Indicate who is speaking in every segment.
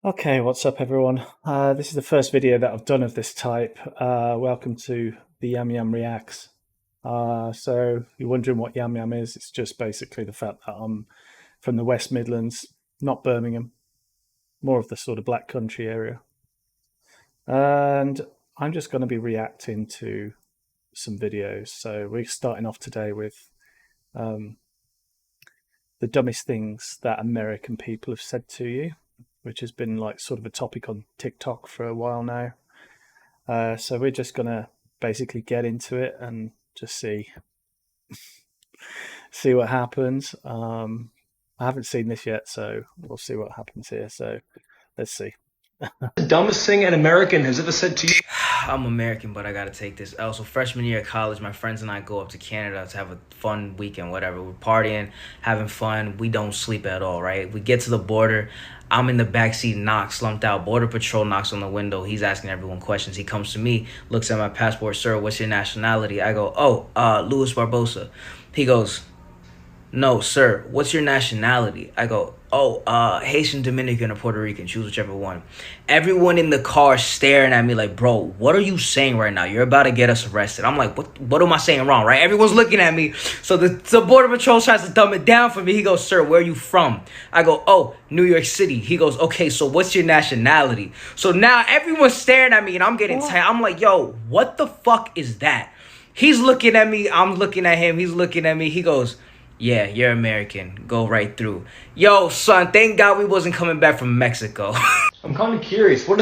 Speaker 1: Okay, what's up, everyone? This is the first video that I've done of this type. Welcome to the YamYam Reacts. So you're wondering what YamYam is? It's just basically the fact that I'm from the West Midlands, not Birmingham, more of the sort of Black Country area. And I'm just going to be reacting to some videos. So we're starting off today with um, the dumbest things that American people have said to you, which has been like sort of a topic on TikTok for a while now. So we're just gonna basically get into it and just see what happens. I haven't seen this yet, so we'll see what happens here. So let's see.
Speaker 2: The dumbest thing an American has ever said to you?
Speaker 3: I'm American, but I gotta take this L. So freshman year of college, my friends and I go up to Canada to have a fun weekend, whatever. We're partying, having fun. We don't sleep at all, right? We get to the border. I'm in the backseat, knocked, slumped out. Border Patrol knocks on the window. He's asking everyone questions. He comes to me, looks at my passport. Sir, what's your nationality? I go, Louis Barbosa. He goes, no, sir, what's your nationality? I go, Haitian, Dominican, or Puerto Rican. Choose whichever one. Everyone in the car staring at me like, bro, what are you saying right now? You're about to get us arrested. I'm like, what am I saying wrong, right? Everyone's looking at me. So the Border Patrol tries to dumb it down for me. He goes, sir, where are you from? I go, New York City. He goes, okay, so what's your nationality? So now everyone's staring at me and I'm getting tight. I'm like, yo, what the fuck is that? He's looking at me. I'm looking at him. He's looking at me. He goes, yeah, you're American. Go right through. Yo, son, thank God we wasn't coming back from Mexico.
Speaker 2: I'm kind of curious.
Speaker 1: What?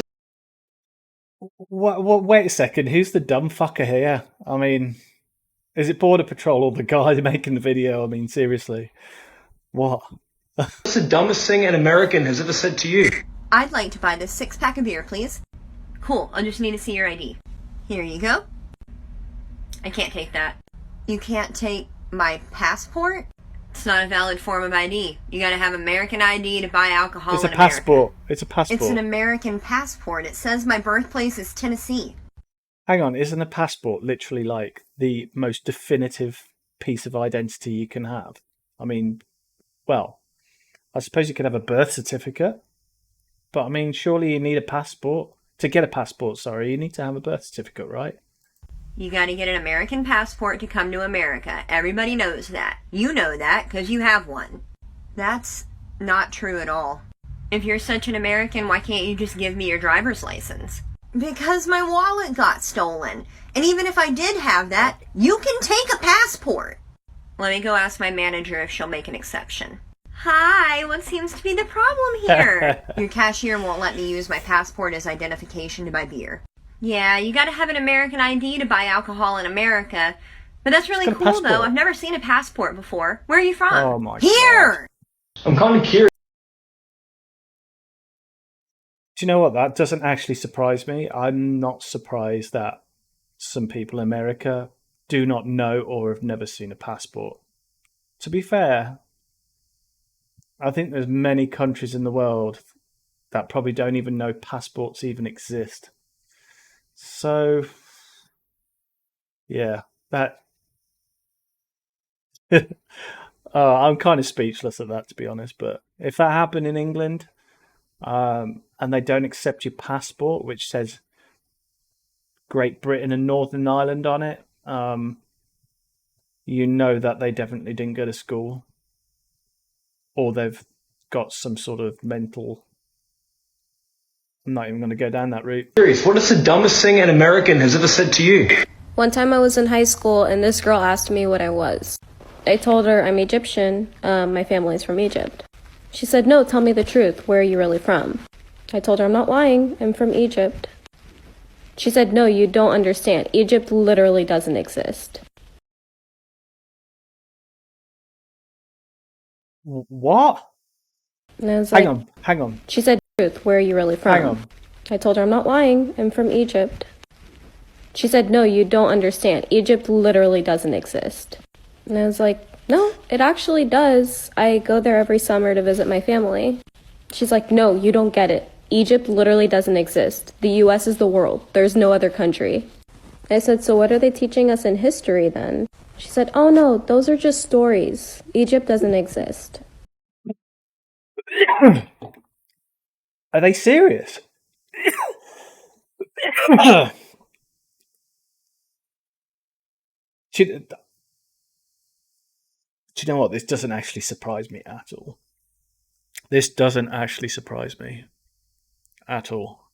Speaker 1: Wait a second. Who's the dumb fucker here? I mean, is it Border Patrol or the guy making the video? I mean, seriously, what?
Speaker 2: What's the dumbest thing an American has ever said to you?
Speaker 4: I'd like to buy this 6-pack of beer, please. Cool, I'll just need to see your ID. Here you go. I can't take that. You can't take my passport? It's not a valid form of ID. You gotta have American ID to buy alcohol
Speaker 1: It's
Speaker 4: in
Speaker 1: a passport.
Speaker 4: America.
Speaker 1: It's a passport.
Speaker 4: It's an American passport. It says my birthplace is Tennessee.
Speaker 1: Hang on, isn't a passport literally like the most definitive piece of identity you can have? I mean, well, I suppose you could have a birth certificate, but I mean, surely you need a passport. To get a passport, sorry, you need to have a birth certificate, right?
Speaker 4: You gotta get an American passport to come to America. Everybody knows that. You know that because you have one. That's not true at all. If you're such an American, why can't you just give me your driver's license? Because my wallet got stolen. And even if I did have that, you can take a passport. Let me go ask my manager if she'll make an exception. Hi, what seems to be the problem here? Your cashier won't let me use my passport as identification to buy beer. Yeah, you gotta have an American ID to buy alcohol in America. But that's really cool, though. I've never seen a passport before. Where are you from?
Speaker 1: Oh my
Speaker 4: Here!
Speaker 1: God.
Speaker 2: I'm kind of curious.
Speaker 1: Do you know what? That doesn't actually surprise me. I'm not surprised that some people in America do not know or have never seen a passport. To be fair, I think there's many countries in the world that probably don't even know passports even exist. So, yeah, that. I'm kind of speechless at that, to be honest. But if that happened in England, and they don't accept your passport, which says Great Britain and Northern Ireland on it, you know that they definitely didn't go to school, or they've got some sort of mental. I'm not even going to go down that route.
Speaker 2: Curious. What is the dumbest thing an American has ever said to you?
Speaker 5: One time I was in high school and this girl asked me what I was. I told her I'm Egyptian, my family's from Egypt. She said, no, tell me the truth, where are you really from? I told her I'm not lying, I'm from Egypt. She said, no, you don't understand, Egypt literally doesn't exist.
Speaker 1: What?
Speaker 5: And I was like,
Speaker 1: hang on.
Speaker 5: She said, truth, where are you really from?
Speaker 1: Hang on.
Speaker 5: I told her I'm not lying, I'm from Egypt. She said, no, you don't understand, Egypt literally doesn't exist. And I was like, no, it actually does. I go there every summer to visit my family. She's like, no, you don't get it. Egypt literally doesn't exist. The US is the world. There's no other country. I said, so what are they teaching us in history then? She said, oh no, those are just stories. Egypt doesn't exist.
Speaker 1: Are they serious? do, do you know what? This doesn't actually surprise me at all. This doesn't actually surprise me at all.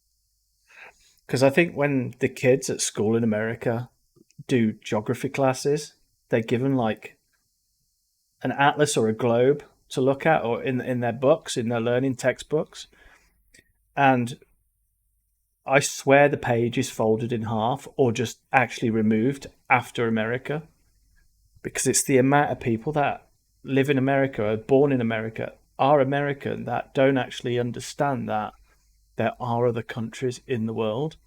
Speaker 1: Because I think when the kids at school in America do geography classes, they're given like an atlas or a globe to look at, or in their books, in their learning textbooks. And I swear the page is folded in half or just actually removed after America, because it's the amount of people that live in America, are born in America, are American, that don't actually understand that there are other countries in the world.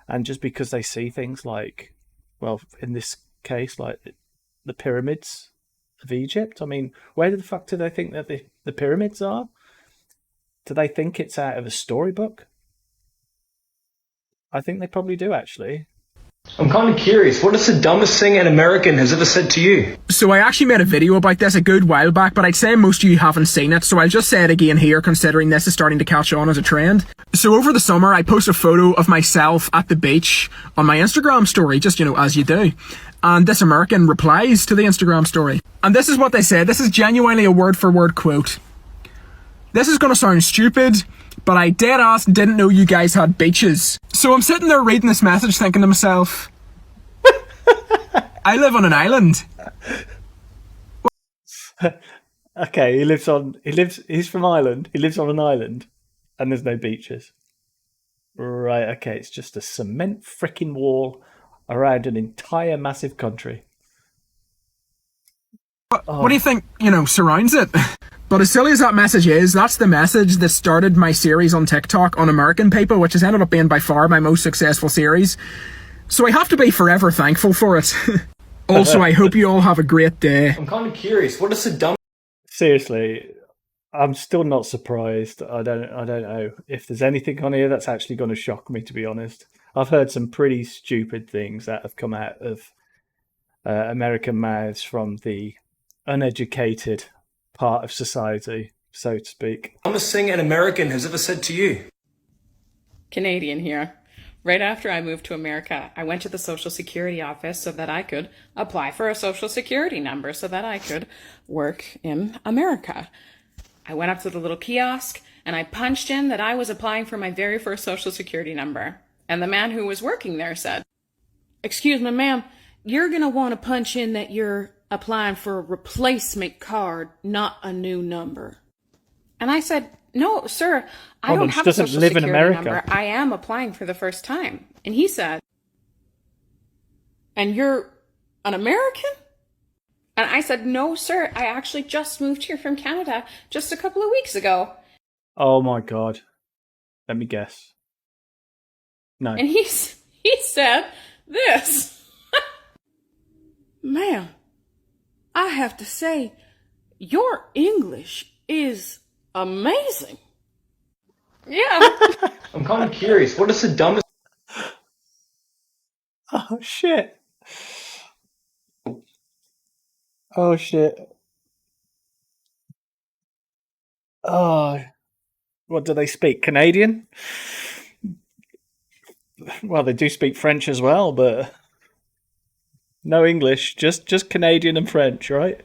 Speaker 1: And just because they see things like, well, in this case, like the pyramids of Egypt, I mean, where the fuck do they think that the pyramids are? Do they think it's out of a storybook? I think they probably do, actually.
Speaker 2: I'm kind of curious. What is the dumbest thing an American has ever said to you?
Speaker 6: So I actually made a video about this a good while back, but I'd say most of you haven't seen it, so I'll just say it again here, considering this is starting to catch on as a trend. So over the summer, I posted a photo of myself at the beach on my Instagram story, just, as you do. And this American replies to the Instagram story. And this is what they said. This is genuinely a word-for-word quote. "This is gonna sound stupid, but I dead ass didn't know you guys had beaches." So I'm sitting there reading this message thinking to myself, I live on an island.
Speaker 1: Okay, he's from Ireland. He lives on an island and there's no beaches. Right, okay, it's just a cement frickin' wall around an entire massive country.
Speaker 6: What do you think, surrounds it? But as silly as that message is, that's the message that started my series on TikTok on American people, which has ended up being by far my most successful series. So I have to be forever thankful for it. Also, I hope you all have a great day.
Speaker 2: I'm kind of curious. What is the dumbest...
Speaker 1: Seriously, I'm still not surprised. I don't know if there's anything on here that's actually going to shock me, to be honest. I've heard some pretty stupid things that have come out of American mouths from the uneducated part of society, so to speak.
Speaker 2: dumbest thing an American has ever said to you?
Speaker 7: Canadian here. Right after I moved to America, I went to the Social Security office so that I could apply for a Social Security number so that I could work in America. I went up to the little kiosk and I punched in that I was applying for my very first Social Security number. And the man who was working there said, "Excuse me, ma'am, you're going to want to punch in that you're applying for a replacement card, not a new number." And I said, "No, sir, I don't have a Social Security number. I am applying for the first time." And he said, "And you're an American?" And I said, "No, sir, I actually just moved here from Canada just a couple of weeks ago."
Speaker 1: Oh my God. Let me guess. No.
Speaker 7: And he said this. "Ma'am, I have to say, your English is amazing." Yeah.
Speaker 2: I'm kind of curious. What is the dumbest...
Speaker 1: Oh shit. Oh shit. Oh, what do they speak? Canadian? Well, they do speak French as well, but no English. Just Canadian and French, right?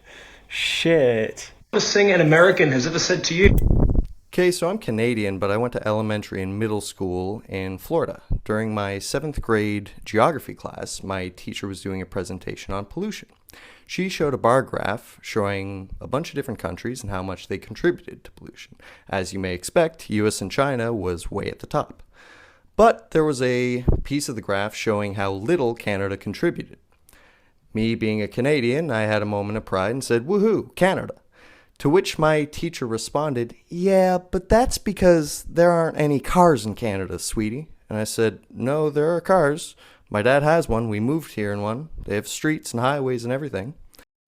Speaker 1: Shit.
Speaker 2: dumbest thing an American has ever said to you?
Speaker 8: Okay, so I'm Canadian, but I went to elementary and middle school in Florida. During my 7th grade geography class, my teacher was doing a presentation on pollution. She showed a bar graph showing a bunch of different countries and how much they contributed to pollution. As you may expect, US and China was way at the top. But there was a piece of the graph showing how little Canada contributed. Me being a Canadian, I had a moment of pride and said, "Woohoo, Canada." To which my teacher responded, "Yeah, but that's because there aren't any cars in Canada, sweetie." And I said, "No, there are cars. My dad has one. We moved here in one. They have streets and highways and everything."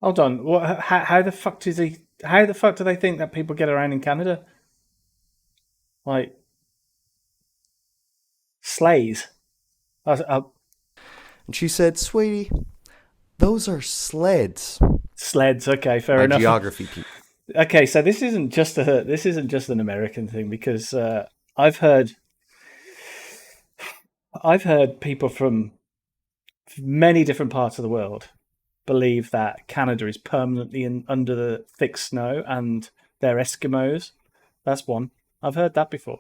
Speaker 1: Hold on. What? How the fuck does he? How the fuck do they think that people get around in Canada? Like sleighs.
Speaker 8: And she said, "Sweetie, those are sleds."
Speaker 1: Sleds. Okay, fair
Speaker 8: My
Speaker 1: enough.
Speaker 8: geography teacher.
Speaker 1: Okay, so this isn't just an American thing, because I've heard people from many different parts of the world believe that Canada is permanently under the thick snow and they're Eskimos. That's one. I've heard that before.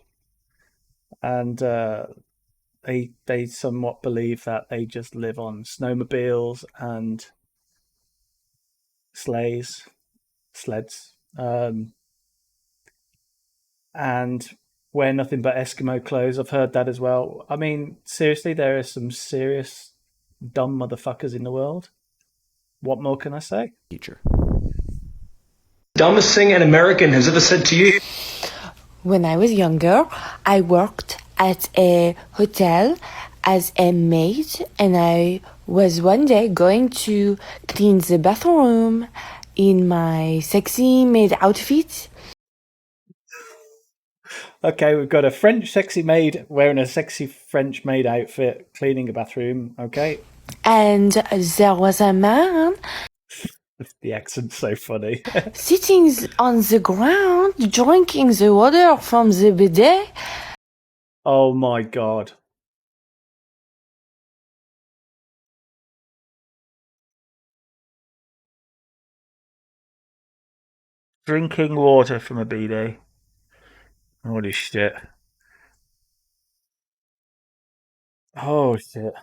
Speaker 1: And they somewhat believe that they just live on snowmobiles and sleds, and wear nothing but Eskimo clothes. I've heard that as well. I mean, seriously, there are some serious dumb motherfuckers in the world. What more can I say?
Speaker 8: Teacher.
Speaker 2: Dumbest thing an American has ever said to you?
Speaker 9: When I was younger, I worked at a hotel as a maid, and I was one day going to clean the bathroom in my sexy maid outfit.
Speaker 1: Okay, we've got a French sexy maid wearing a sexy French maid outfit, cleaning a bathroom. Okay.
Speaker 9: And there was a man
Speaker 1: The accent's so funny.
Speaker 9: sitting on the ground, drinking the water from the bidet.
Speaker 1: Oh my God. Drinking water from a bidet. Holy shit. Oh shit.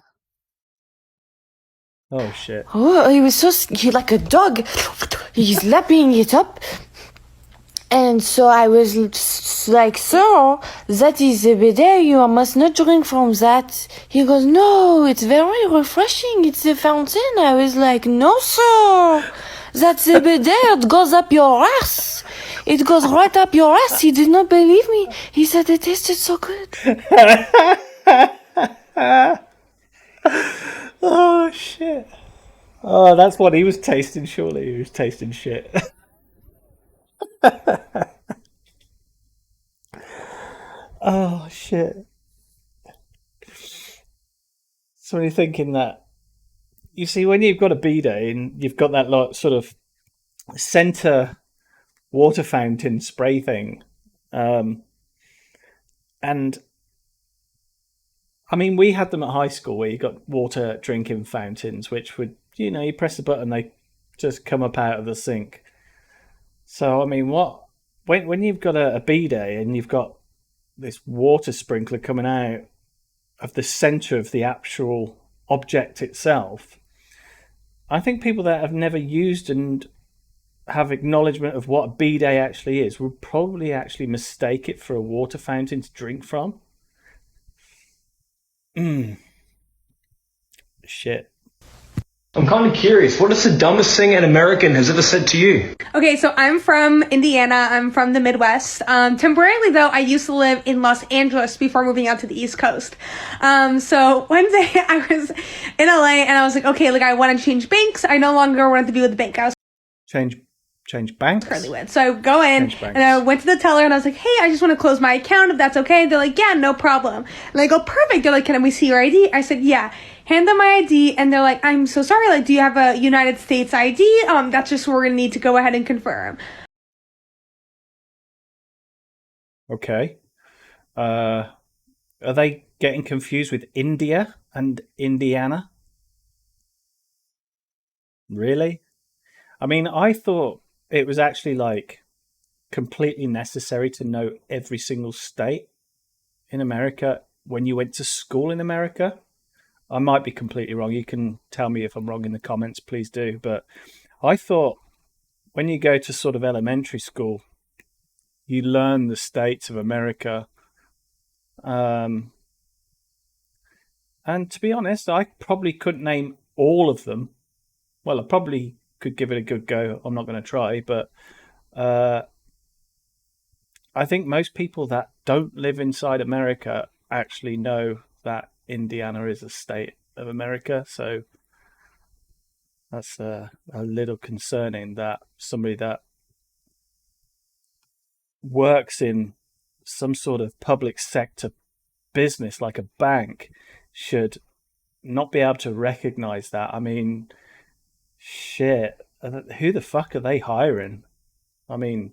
Speaker 1: Oh shit.
Speaker 9: Oh, he was like a dog. He's lapping it up. And so I was like, sir, that is a bidet. You must not drink from that. He goes, no, it's very refreshing. It's a fountain. I was like, no, sir. That's a bidet. It goes up your ass. It goes right up your ass. He did not believe me. He said it tasted so good.
Speaker 1: Oh shit. Oh, that's what he was tasting, surely. He was tasting shit. Oh shit. So when you're thinking that, you see, when you've got a bidet and you've got that sort of center water fountain spray thing, and I mean, we had them at high school where you got water drinking fountains, which would, you press the button, they just come up out of the sink. So I mean, when you've got a bidet and you've got this water sprinkler coming out of the center of the actual object itself, I think people that have never used and have acknowledgement of what a bidet actually is would probably actually mistake it for a water fountain to drink from. Shit.
Speaker 2: I'm kind of curious. What is the dumbest thing an American has ever said to you?
Speaker 10: Okay, so I'm from Indiana. I'm from the Midwest. Temporarily, though, I used to live in Los Angeles before moving out to the East Coast. So one day I was in LA and I was like, okay, like I want to change banks. I no longer want to be with the bank I was
Speaker 1: Change banks?
Speaker 10: currently with. So I go in and I went to the teller and I was like, hey, I just want to close my account if that's okay. They're like, yeah, no problem. And I go, perfect. They're like, can we see your ID? I said, yeah. Hand them my ID and they're like, I'm so sorry, like, do you have a United States ID? That's just what we're gonna need to go ahead and confirm.
Speaker 1: Okay. Are they getting confused with India and Indiana? Really? I mean, I thought it was actually like completely necessary to know every single state in America when you went to school in America. I might be completely wrong. You can tell me if I'm wrong in the comments, please do. But I thought when you go to sort of elementary school, you learn the states of America. And to be honest, I probably couldn't name all of them. Well, I probably could give it a good go. I'm not going to try, but I think most people that don't live inside America actually know that Indiana is a state of America. So that's a little concerning that somebody that works in some sort of public sector business like a bank should not be able to recognize that. I mean, shit, who the fuck are they hiring? I mean,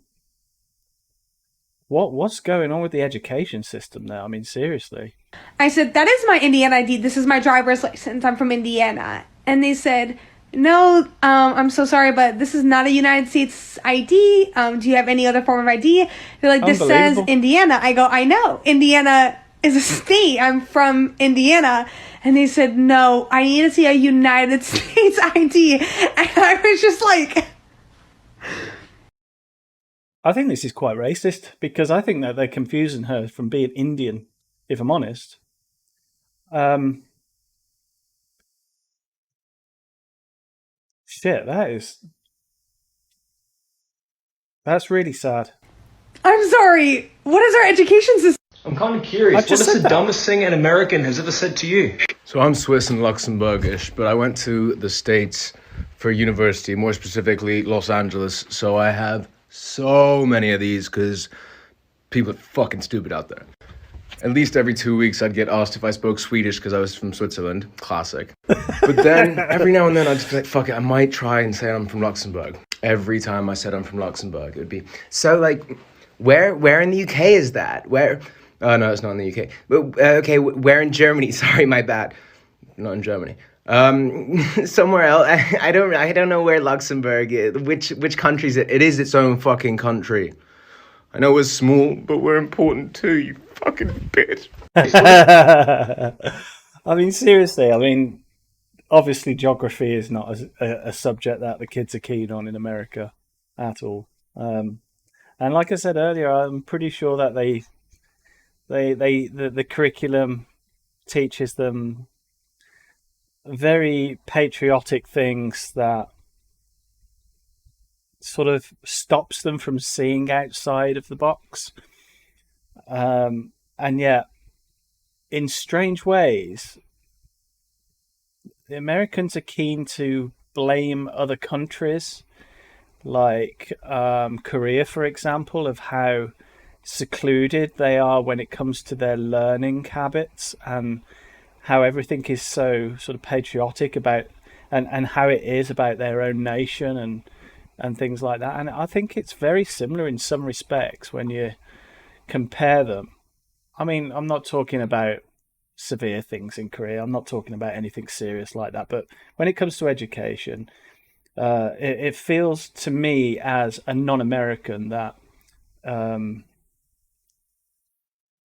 Speaker 1: What's going on with the education system now? I mean, seriously.
Speaker 10: I said, that is my Indiana ID. This is my driver's license. I'm from Indiana. And they said, no, I'm so sorry, but this is not a United States ID. Do you have any other form of ID? They're like, this says Indiana. I go, I know. Indiana is a state. I'm from Indiana. And they said, no, I need to see a United States ID. And I was just like...
Speaker 1: I think this is quite racist, because I think that they're confusing her from being Indian, if I'm honest. Shit, that's really sad.
Speaker 10: I'm sorry. What is our education system?
Speaker 2: I'm kind of curious. What is the dumbest thing an American has ever said to you?
Speaker 11: So I'm Swiss and Luxembourgish, but I went to the States for university, more specifically Los Angeles. So I have so many of these because people are fucking stupid out there. At least every 2 weeks I'd get asked if I spoke Swedish because I was from Switzerland. Classic. But then every now and then I'd just be like, fuck it, I might try and say I'm from Luxembourg. Every time I said I'm from Luxembourg, it would be, so like, where in the UK is that? Where? Oh, no, it's not in the UK. But, okay, where in Germany? Sorry, my bad. Not in Germany. Somewhere else. I don't know where Luxembourg is. Which country is it? It is its own fucking country. I know we're small, but we're important too, you fucking bitch.
Speaker 1: I mean, seriously, I mean, obviously geography is not a subject that the kids are keen on in America at all. And like I said earlier, I'm pretty sure that the curriculum teaches them very patriotic things that sort of stops them from seeing outside of the box. And yet, in strange ways, the Americans are keen to blame other countries, like Korea, for example, of how secluded they are when it comes to their learning habits, and how everything is so sort of patriotic about, and how it is about their own nation and things like that. And I think it's very similar in some respects when you compare them. I mean, I'm not talking about severe things in Korea. I'm not talking about anything serious like that. But when it comes to education, it feels to me as a non-American that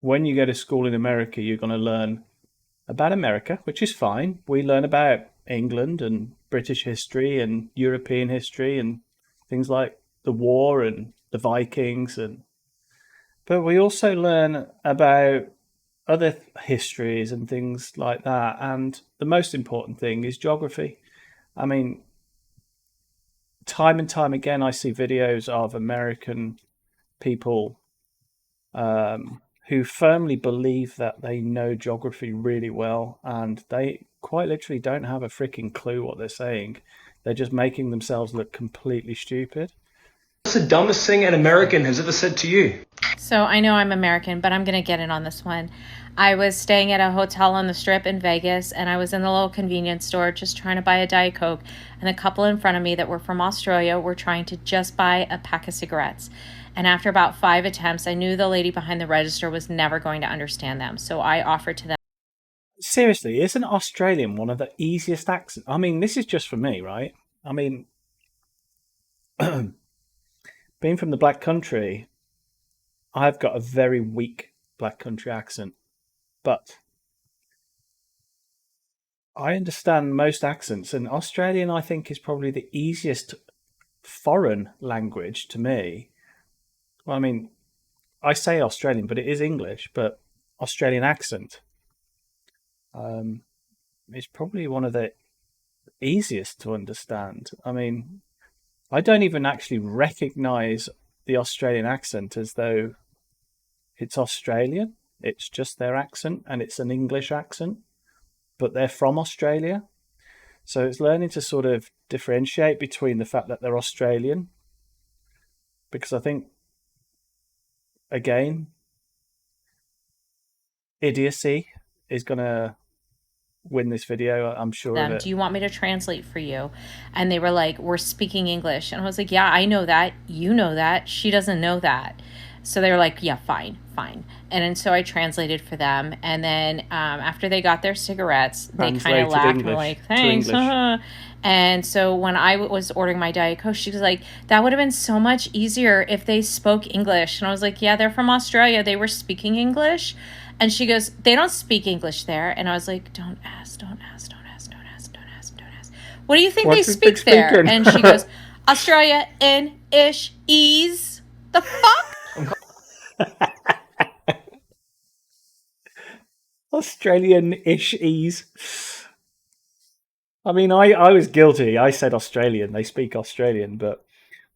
Speaker 1: when you go to school in America, you're going to learn about America, which is fine. We learn about England and British history and European history and things like the war and the Vikings, but we also learn about other histories and things like that. And the most important thing is geography. I mean, time and time again, I see videos of American people who firmly believe that they know geography really well, and they quite literally don't have a freaking clue what they're saying. They're just making themselves look completely stupid.
Speaker 2: What's the dumbest thing an American has ever said to you?
Speaker 12: So I know I'm American, but I'm going to get in on this one. I was staying at a hotel on the Strip in Vegas, and I was in the little convenience store just trying to buy a Diet Coke, and the couple in front of me that were from Australia were trying to just buy a pack of cigarettes. And after about 5 attempts, I knew the lady behind the register was never going to understand them, so I offered to them.
Speaker 1: Seriously, isn't Australian one of the easiest accents? I mean, this is just for me, right? I mean, being from the Black Country, I've got a very weak Black Country accent, but I understand most accents, and Australian, I think, is probably the easiest foreign language to me. Well, I mean, I say Australian, but it is English, but Australian accent is probably one of the easiest to understand. I mean, I don't even actually recognize the Australian accent as though it's Australian. It's just their accent, and it's an English accent, but they're from Australia. So it's learning to sort of differentiate between the fact that they're Australian, because I think, again, idiocy is going to win this video, I'm sure of it.
Speaker 12: Do you want me to translate for you? And they were like, we're speaking English. And I was like, yeah, I know that. You know that. She doesn't know that. So they were like, yeah, fine, fine. And then so I translated for them. And then after they got their cigarettes, they kind of laughed and were like, thanks. And so when I was ordering my Diet Coke, she was like, that would have been so much easier if they spoke English. And I was like, yeah, they're from Australia. They were speaking English. And she goes, they don't speak English there. And I was like, don't ask, don't ask, don't ask, don't ask, don't ask, don't ask. What do you think they speak there? And she goes, Australia in ish ease. The fuck?
Speaker 1: Australian-ish ease. I mean, I was guilty. I said Australian. They speak Australian, but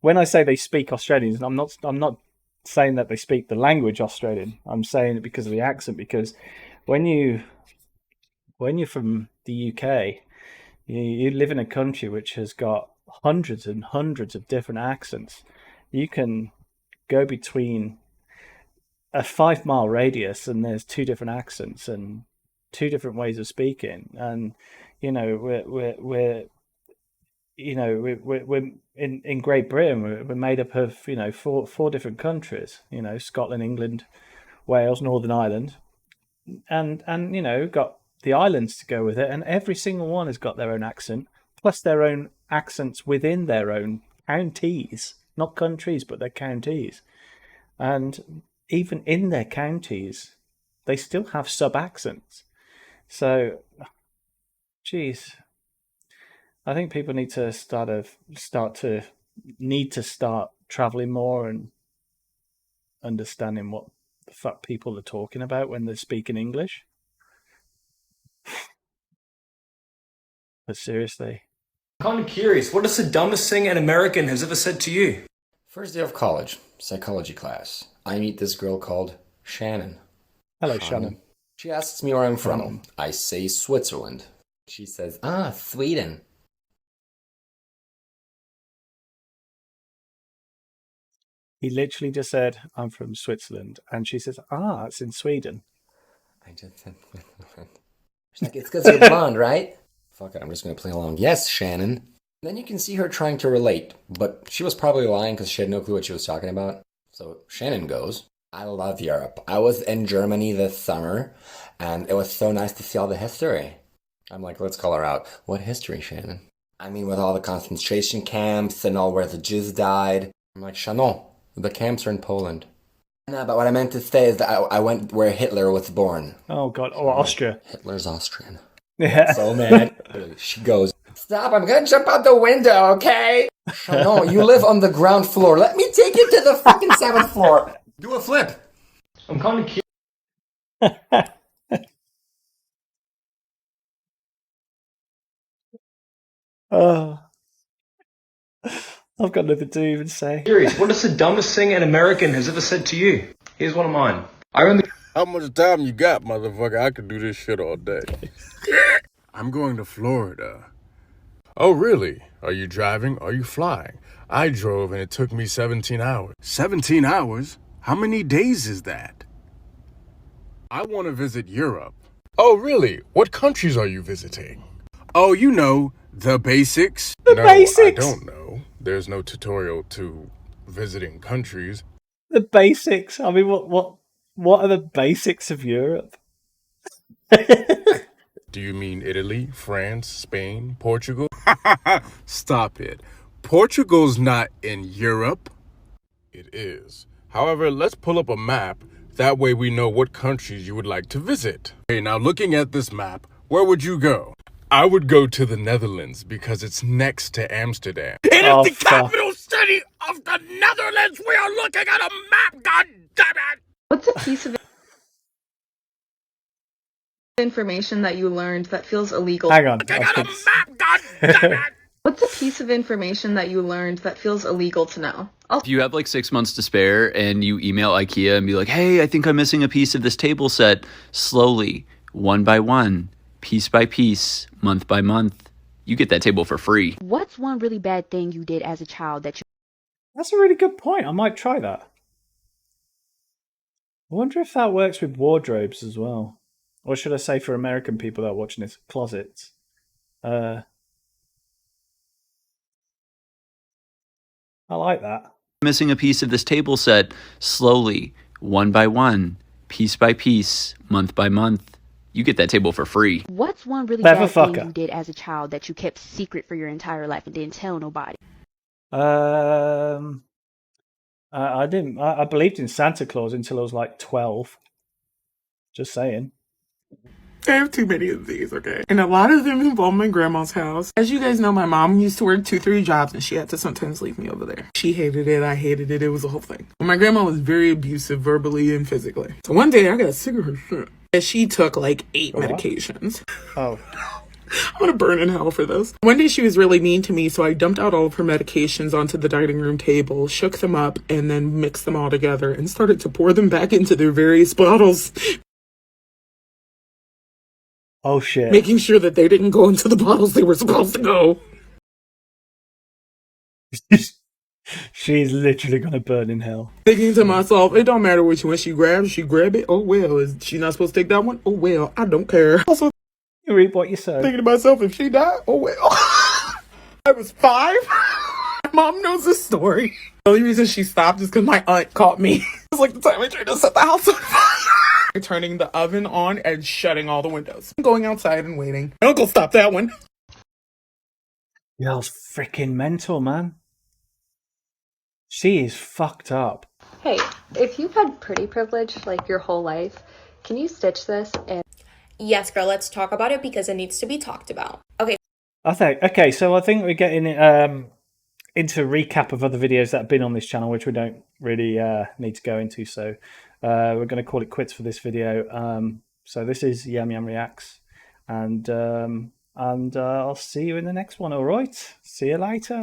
Speaker 1: when I say they speak Australian, I'm not saying that they speak the language Australian. I'm saying it because of the accent. Because when you're from the UK, you live in a country which has got hundreds and hundreds of different accents. You can go between a 5 mile radius and there's two different accents and two different ways of speaking. And you know, we're in Great Britain, we're made up of, you know, four different countries, you know, Scotland, England, Wales, Northern Ireland, and you know, got the islands to go with it, and every single one has got their own accent, plus their own accents within their own counties, not countries, but their counties. And even in their counties, they still have sub accents. So, geez, I think people need to start traveling more and understanding what the fuck people are talking about when they're speaking English. But seriously,
Speaker 2: I'm kind of curious. What is the dumbest thing an American has ever said to you?
Speaker 13: First day of college, psychology class. I meet this girl called Shannon.
Speaker 1: Hello, Shannon.
Speaker 13: She asks me where I'm from. I say Switzerland. She says, Sweden.
Speaker 1: He literally just said, I'm from Switzerland. And she says, it's in Sweden.
Speaker 13: I just said Switzerland. She's like, it's because you're blonde, right? Fuck it, I'm just going to play along. Yes, Shannon. Then you can see her trying to relate, but she was probably lying because she had no clue what she was talking about. So Shannon goes, I love Europe. I was in Germany this summer, and it was so nice to see all the history. I'm like, let's call her out. What history, Shannon? I mean, with all the concentration camps and all where the Jews died. I'm like, Shannon, the camps are in Poland. No, but what I meant to say is that I went where Hitler was born.
Speaker 1: Oh, God. Or Austria.
Speaker 13: Hitler's Austrian.
Speaker 1: Yeah.
Speaker 13: So mad. She goes, stop, I'm gonna jump out the window, okay? No, you live on the ground floor. Let me take you to the fucking 7th floor. Do a flip.
Speaker 2: I'm kind of curious.
Speaker 1: I've got nothing to even say.
Speaker 2: Curious. What is the dumbest thing an American has ever said to you? Here's one of mine.
Speaker 11: How much time you got, motherfucker? I could do this shit all day. I'm going to Florida. Oh, really? Are you driving? Are you flying? I drove and it took me 17 hours. 17 hours? How many days is that? I want to visit Europe. Oh, really? What countries are you visiting? Oh, you know, the basics.
Speaker 1: The basics?
Speaker 11: I don't know. There's no tutorial to visiting countries.
Speaker 1: The basics? I mean, what are the basics of Europe?
Speaker 11: Do you mean Italy, France, Spain, Portugal? Stop it. Portugal's not in Europe. It is. However, let's pull up a map. That way we know what countries you would like to visit. Okay, now looking at this map, where would you go? I would go to the Netherlands because it's next to Amsterdam. It is the capital city of the Netherlands. We are looking at a map, god damn it!
Speaker 14: What's a piece of information that you learned that feels illegal?
Speaker 1: Hang on.
Speaker 14: What's a piece of information that you learned that feels illegal to know?
Speaker 15: If you have like 6 months to spare and you email IKEA and be like, hey, I think I'm missing a piece of this table set, slowly, one by one, piece by piece, month by month, you get that table for free.
Speaker 16: What's one really bad thing you did as a child that you...
Speaker 1: That's a really good point. I might try that. I wonder if that works with wardrobes as well. Or should I say for American people that are watching this, closets. I like that.
Speaker 15: Missing a piece of this table set slowly, one by one, piece by piece, month by month. You get that table for free.
Speaker 16: What's one really
Speaker 1: Clever
Speaker 16: bad thing
Speaker 1: fucker.
Speaker 16: you did as a child that you kept secret for your entire life and didn't tell nobody?
Speaker 1: I didn't. I believed in Santa Claus until I was like 12. Just saying.
Speaker 6: I have too many of these, okay? And a lot of them involve my grandma's house. As you guys know, my mom used to work 2-3 jobs and she had to sometimes leave me over there. She hated it, I hated it, it was a whole thing. And my grandma was very abusive verbally and physically. So one day I got sick of her shit. And she took like 8 medications.
Speaker 1: Oh.
Speaker 6: I'm gonna burn in hell for this. One day she was really mean to me, so I dumped out all of her medications onto the dining room table, shook them up, and then mixed them all together and started to pour them back into their various bottles.
Speaker 1: Oh shit.
Speaker 6: Making sure that they didn't go into the bottles they were supposed to go.
Speaker 1: She's literally gonna burn in hell.
Speaker 6: Thinking to myself, it don't matter which one she grabs, she grab it. Oh well, is she not supposed to take that one? Oh well, I don't care. Also,
Speaker 1: you reap what you sow.
Speaker 6: Thinking to myself, if she died, oh well. I was 5. My mom knows this story. The only reason she stopped is because my aunt caught me. It was like the time I tried to set the house on fire. Turning the oven on and shutting all the windows. I'm going outside and waiting. My uncle stopped that one.
Speaker 1: Y'all's freaking mental, man. She is fucked up.
Speaker 17: Hey, if you've had pretty privilege like your whole life, can you stitch this and...
Speaker 18: Yes, girl, let's talk about it because it needs to be talked about. Okay.
Speaker 1: Okay, so I think we're getting into a recap of other videos that have been on this channel, which we don't really need to go into. So we're going to call it quits for this video. So this is YamYam Reacts, and I'll see you in the next one. All right, see you later.